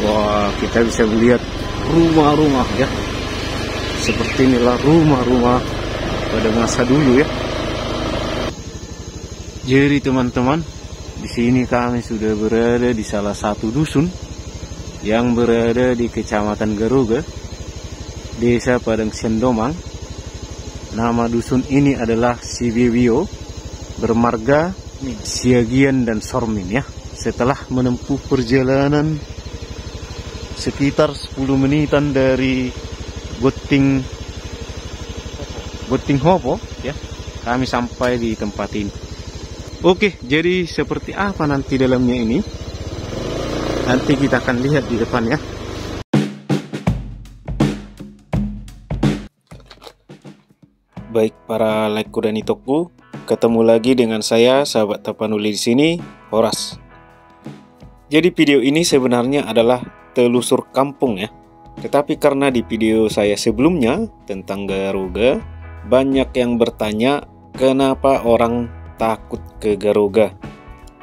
Wah, kita bisa melihat rumah-rumah ya. Seperti inilah rumah-rumah pada masa dulu ya. Jadi teman-teman, di sini kami sudah berada di salah satu dusun yang berada di Kecamatan Garuga, Desa Padang Sendomang. Nama dusun ini adalah Sibibio, bermarga Siagian dan Sormin ya. Setelah menempuh perjalanan sekitar 10 menitan dari Boting Hopo ya, kami sampai di tempat ini. Oke, jadi seperti apa nanti dalamnya ini? Nanti kita akan lihat di depan ya. Baik para like dan itoku, ketemu lagi dengan saya sahabat Tapanuli di sini, Horas. Jadi video ini sebenarnya adalah telusur kampung ya. Tetapi karena di video saya sebelumnya tentang Garuga, banyak yang bertanya kenapa orang takut ke Garuga.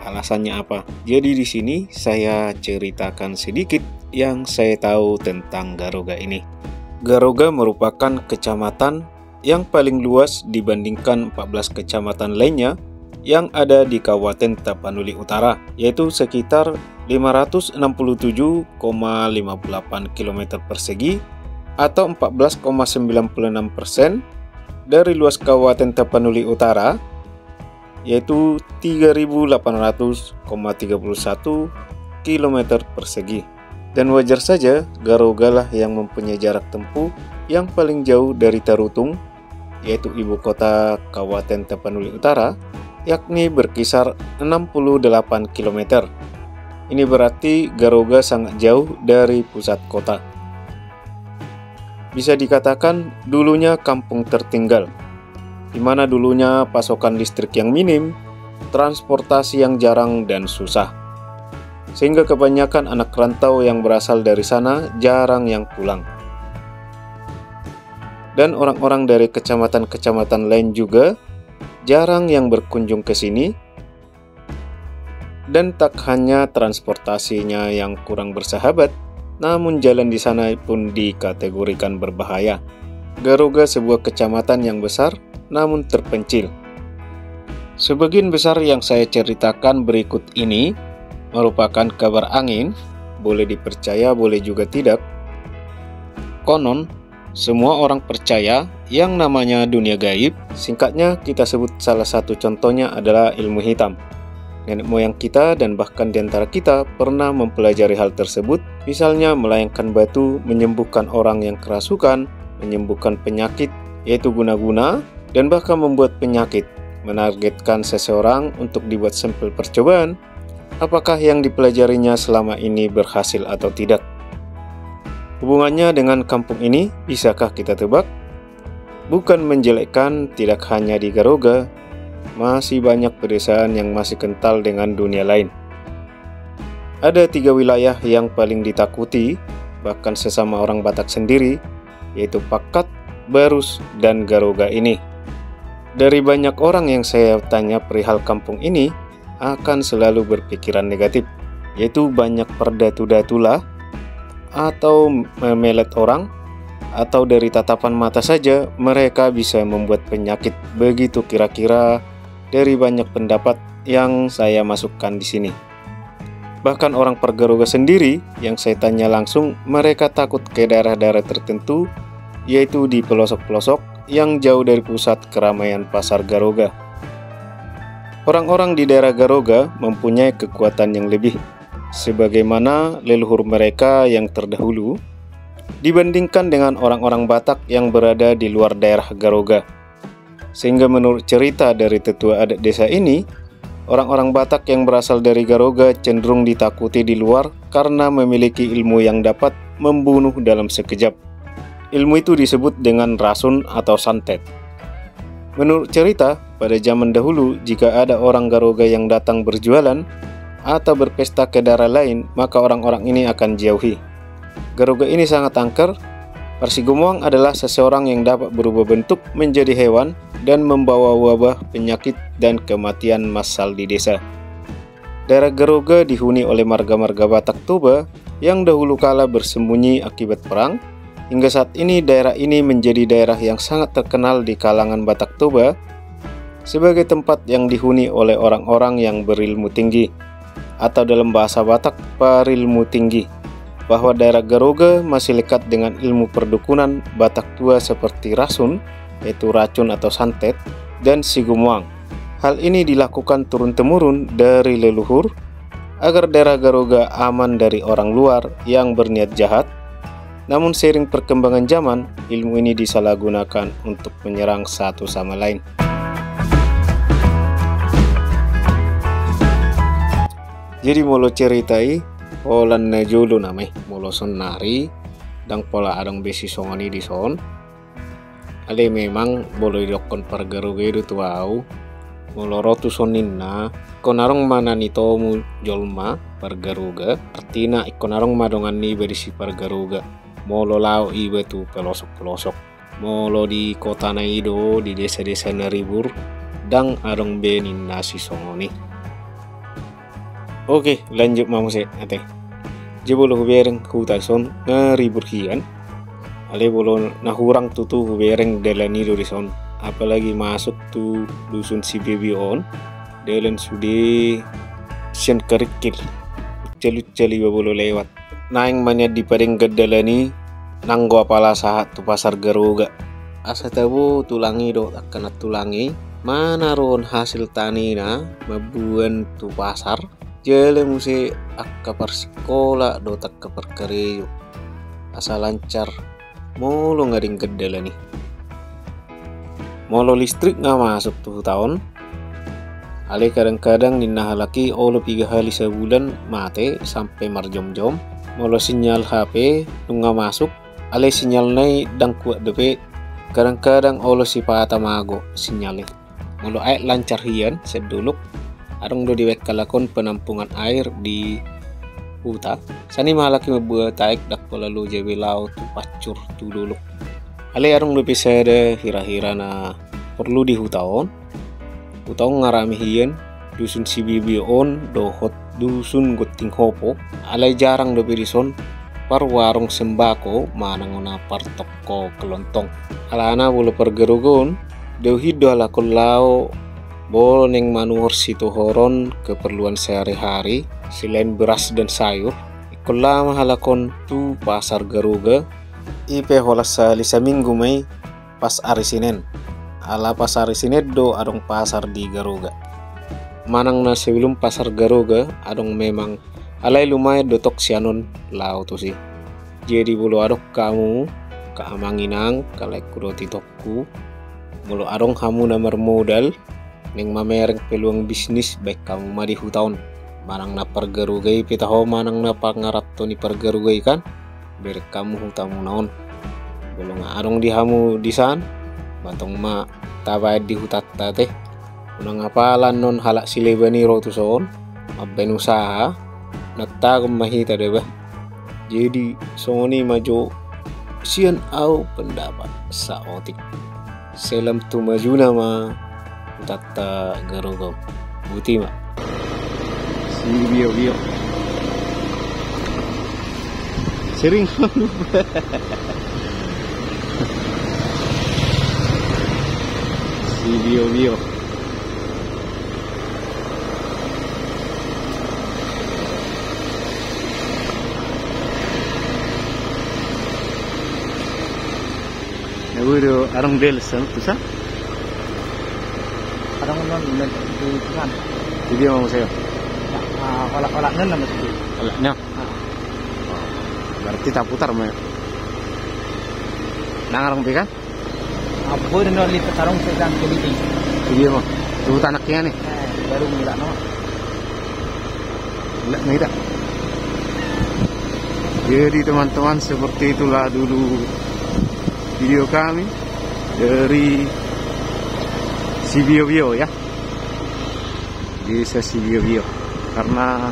Alasannya apa? Jadi di sini saya ceritakan sedikit yang saya tahu tentang Garuga ini. Garuga merupakan kecamatan yang paling luas dibandingkan 14 kecamatan lainnya yang ada di Kabupaten Tapanuli Utara, yaitu sekitar 567,58 km persegi atau 14,96% dari luas Kabupaten Tapanuli Utara, yaitu 3.800,31 km persegi. Dan wajar saja Garuga lah yang mempunyai jarak tempuh yang paling jauh dari Tarutung, yaitu ibu kota Kabupaten Tapanuli Utara, yakni berkisar 68 km. Ini berarti Garuga sangat jauh dari pusat kota. Bisa dikatakan dulunya kampung tertinggal, di mana dulunya pasokan listrik yang minim, transportasi yang jarang dan susah, sehingga kebanyakan anak rantau yang berasal dari sana jarang yang pulang. Dan orang-orang dari kecamatan-kecamatan lain juga jarang yang berkunjung ke sini. Dan tak hanya transportasinya yang kurang bersahabat, namun jalan di sana pun dikategorikan berbahaya. Garuga sebuah kecamatan yang besar namun terpencil. Sebagian besar yang saya ceritakan berikut ini merupakan kabar angin, boleh dipercaya boleh juga tidak. Konon, semua orang percaya yang namanya dunia gaib, singkatnya kita sebut salah satu contohnya adalah ilmu hitam. Nenek moyang kita dan bahkan di antara kita pernah mempelajari hal tersebut, misalnya melayangkan batu, menyembuhkan orang yang kerasukan, menyembuhkan penyakit, yaitu guna-guna, dan bahkan membuat penyakit, menargetkan seseorang untuk dibuat sampel percobaan, apakah yang dipelajarinya selama ini berhasil atau tidak. Hubungannya dengan kampung ini, bisakah kita tebak? Bukan menjelekkan, tidak hanya di Garuga, masih banyak pedesaan yang masih kental dengan dunia lain. Ada 3 wilayah yang paling ditakuti, bahkan sesama orang Batak sendiri, yaitu Pakat, Barus, dan Garuga ini. Dari banyak orang yang saya tanya perihal kampung ini, akan selalu berpikiran negatif, yaitu banyak perdatu-datulah, atau memelet orang, atau dari tatapan mata saja mereka bisa membuat penyakit. Begitu kira-kira dari banyak pendapat yang saya masukkan di sini. Bahkan orang Pergaruga sendiri yang saya tanya langsung, mereka takut ke daerah-daerah tertentu, yaitu di pelosok-pelosok yang jauh dari pusat keramaian pasar Garuga. Orang-orang di daerah Garuga mempunyai kekuatan yang lebih, sebagaimana leluhur mereka yang terdahulu, dibandingkan dengan orang-orang Batak yang berada di luar daerah Garuga. Sehingga menurut cerita dari tetua adat desa ini, orang-orang Batak yang berasal dari Garuga cenderung ditakuti di luar karena memiliki ilmu yang dapat membunuh dalam sekejap. Ilmu itu disebut dengan rasun atau santet. Menurut cerita, pada zaman dahulu jika ada orang Garuga yang datang berjualan atau berpesta ke daerah lain, maka orang-orang ini akan jauhi. Garuga ini sangat angker. Parsigomuang adalah seseorang yang dapat berubah bentuk menjadi hewan dan membawa wabah, penyakit, dan kematian massal di desa. Daerah Garuga dihuni oleh marga-marga Batak Toba yang dahulu kala bersembunyi akibat perang. Hingga saat ini daerah ini menjadi daerah yang sangat terkenal di kalangan Batak Toba sebagai tempat yang dihuni oleh orang-orang yang berilmu tinggi, atau dalam bahasa Batak parilmu tinggi, bahwa daerah Garuga masih lekat dengan ilmu perdukunan Batak tua seperti rasun, yaitu racun atau santet, dan sigumuang. Hal ini dilakukan turun-temurun dari leluhur agar daerah Garuga aman dari orang luar yang berniat jahat. Namun seiring perkembangan zaman, ilmu ini disalahgunakan untuk menyerang satu sama lain. Jadi molo ceritai polan najulu namai molo son nari dang pola adang besi songoni di son. Ale memang bolo idokon pargaruga itu tuau molo rotu soninna ikonarong mana ni tomu jolma pargaruga artina ikonarong madongan ni berisi pargaruga molo lao iba tu pelosok-pelosok molo di kota naido di desa-desa naribur dang adong benin nasi songoni. Oke, lanjut mamuse ate. Jebolo hubereng hutai son naribur hian. Ale bolo nahurang tutu hubereng delani do son. Apalagi masuk tu dusun si bebi on. Delan sude sian kerikil. Celi-celi bolo lewat. Naing manya di padeng gedalani nanggo apala sahat tu pasar Garuga. Asa tabu tulangi do takkan tulangi. Mana ron hasil tani na mabuan tu pasar. Jele musi akka persikola do tak perkareyo. Asa lancar molo ngaring gedalani. Molo listrik nggak masuk tuh tahun. Ale kadang-kadang ninna halaki olo 3 kali sebulan mate sampai marjom-jom. Molo sinyal HP nggak masuk. Ale sinyal nai dang kuat depe. Kadang-kadang olo si pata mago sinyalnya. Molo air lancar hian seduluk. Arong do diwekkalakon penampungan air di huta. Sani malaki membuat taik dak lalu jabe laut tu pacur tu duluk. Ale arong do pisada hira-hira na perlu di hutaon. Hutaon ngarami hian dusun si bibi on dohot dusun goting hopo. Ale jarang do pirison par warung sembako manangona par toko kelontong. Alana bulu pergerugon deu hido ala lao bol neng manuhor situ horon keperluan sehari-hari selain beras dan sayur. Ikola mahalakon tu pasar Garuga ipe holas salisa minggu mai pas hari Senin. Ala pas hari Senin do adong pasar di Garuga. Manang na sebelum pasar Garuga adong memang alai lumayan dotok sianon lau tu sih. Jadi bulu adok kamu keamanginang kalai kudoti tokku mulu adong kamu namar modal neng mamereng peluang bisnis baik kamu madi hutaon manang na pergarugai pitaho manang na pangarap to ni pergarugai kan berek kamu hutamu naon bolong adong di hamu disan batong ma tabayad di hutatta teh unang apalan non halak silebani rotu soon mabben usaha nattagom mahita deba. Jadi soni majo sian au pendapat saotik selam tu majuna ma tata Garuga buti ma si bio sering lupa si bio Nagudo arong belsan tu sa Kadang non di kan. Jadi mau saya. Kolak-kolaknya nama sih. Kolaknya. Berarti tak putar mah. Nangarong kan? Abu dan oli petarung sedang keliling. Iya mah. Tuh anaknya nih. Baru mulai no. Mulai nih tak. Jadi teman-teman seperti itulah dulu video kami dari si Bio ya, desa si Bio karena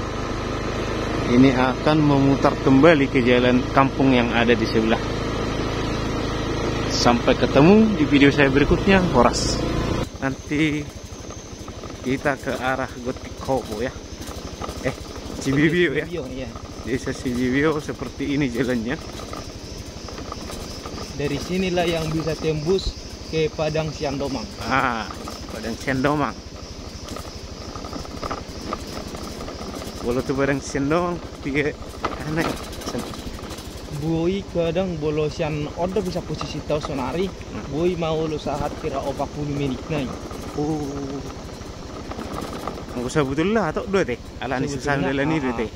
ini akan memutar kembali ke jalan kampung yang ada di sebelah. Sampai ketemu di video saya berikutnya, Horas. Nanti kita ke arah Gotik Hopo ya, si Bio ya. Iya. Desa Sibibio seperti ini jalannya. Dari sinilah yang bisa tembus ke Padang Siandomang. Padang Siandomang. Bolo tu Padang Siandomang tiga aneh. Bui kadang bolo sian order bisa posisi tahu sonari. Bui mau lu saat kira 40 menit nai. Nggak usah betul lah atau dua teh. Alani susah jalan ini teh.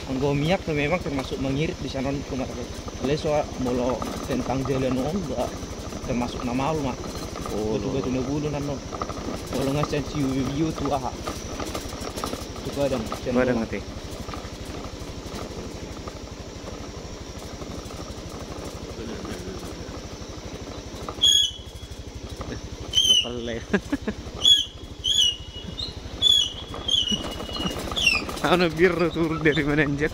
Anggo minyak memang termasuk mengirit di sana kemarin. Oleh soal bolo tentang jalan enggak termasuk nama lu mak. Betul-betul nebulu nano. Kalau ngasih ciu tu Itu Padang teh. Ano biru turun dari menanjak.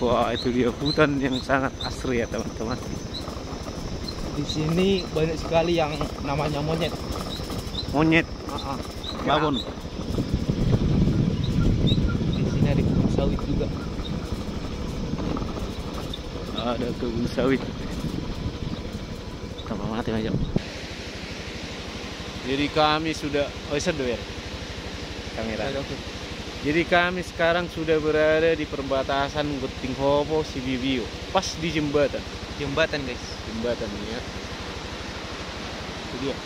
Wah, itu dia hutan yang sangat asri ya teman-teman. Di sini banyak sekali yang namanya monyet. Monyet, babon. Di sini ada kebun sawit juga. Ada kebun sawit. Tambah mati aja. Jadi kami sudah, sedo ya kamera. Jadi kami sekarang sudah berada di perbatasan Gutinghopo Sibibio, pas di jembatan. Jembatan guys. Jembatan ya. Itu dia.